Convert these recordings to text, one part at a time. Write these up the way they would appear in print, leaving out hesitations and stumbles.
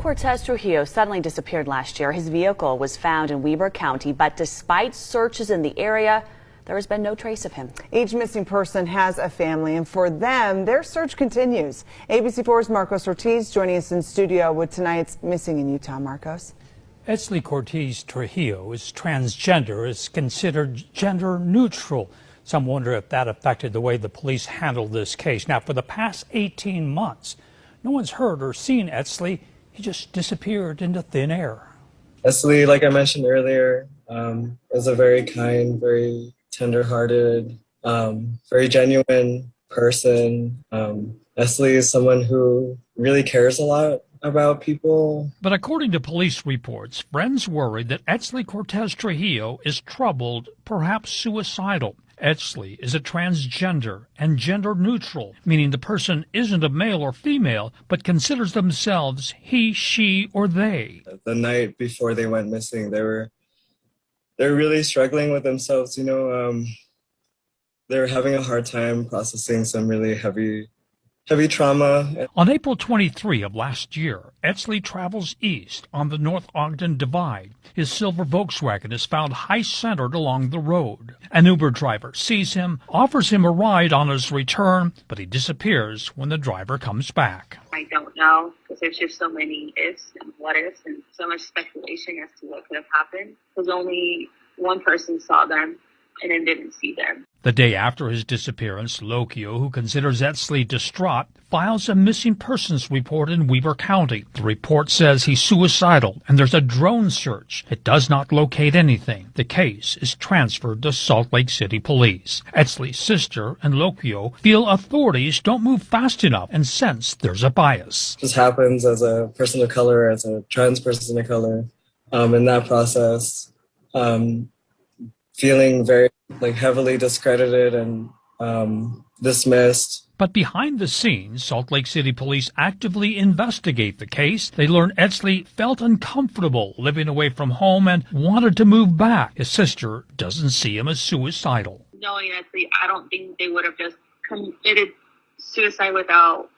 Cortez Trujillo suddenly disappeared last year. His vehicle was found in Weber County, but despite searches in the area, there has been no trace of him. Each missing person has a family, and for them, their search continues. ABC4's Marcos Ortiz joining us in studio with tonight's Missing in Utah. Marcos. Eztli Cortez Trujillo is transgender, is considered gender neutral. Some wonder if that affected the way the police handled this case. Now, for the past 18 months, no one's heard or seen Eztli. He just disappeared into thin air. Eztli, like I mentioned earlier, is a very kind, very tender-hearted, very genuine person. Eztli is someone who really cares a lot about people. But according to police reports, friends worry that Eztli Cortez Trujillo is troubled, perhaps suicidal. Eztli is a transgender and gender neutral, meaning the person isn't a male or female, but considers themselves he, she, or they. The night before they went missing, they're really struggling with themselves. You know, they're having a hard time processing some really heavy trauma. On April 23 of last year, Eztli travels east on the North Ogden Divide. His silver Volkswagen is found high-centered along the road. An Uber driver sees him, offers him a ride on his return, but he disappears when the driver comes back. I don't know, because there's just so many ifs and what ifs and so much speculation as to what could have happened. Because only one person saw them and then didn't see them. The day after his disappearance, Lokio, who considers Eztli distraught, files a missing persons report in Weber County. The report says he's suicidal, and there's a drone search. It does not locate anything. The case is transferred to Salt Lake City Police. Eztli's sister and Lokio feel authorities don't move fast enough and sense there's a bias. This happens as a person of color, as a trans person of color, in that process. Feeling very heavily discredited and dismissed. But behind the scenes, Salt Lake City Police actively investigate the case. They learn Eztli felt uncomfortable living away from home and wanted to move back. His sister doesn't see him as suicidal. Knowing Eztli, I don't think they would have just committed suicide without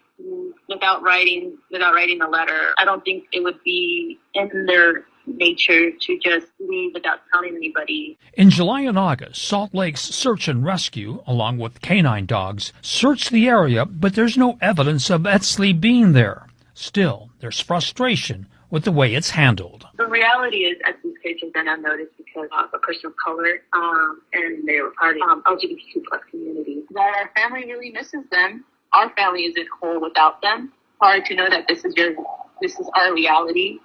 writing a letter. I don't think it would be in their nature to just leave without telling anybody. In July and August, Salt Lake's search and rescue, along with canine dogs, searched the area, but there's no evidence of Eztli being there. Still, there's frustration with the way it's handled. The reality is Eztli's case has been unnoticed because of a person of color, and they were part of the LGBTQ plus community. That our family really misses them. Our family isn't whole without them. Hard to know that this is our reality.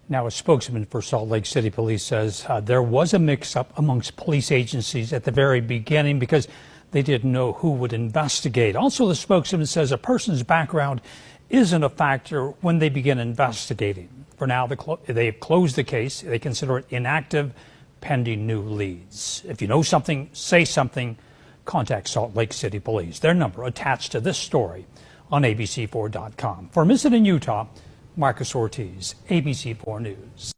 Now, a spokesman for Salt Lake City Police says there was a mix-up amongst police agencies at the very beginning because they didn't know who would investigate. Also, the spokesman says a person's background isn't a factor when they begin investigating. For now, they've closed the case. They consider it inactive, pending new leads. If you know something, say something. Contact Salt Lake City Police. Their number attached to this story on ABC4.com. For Missing in Utah, Marcos Ortiz, ABC4 News.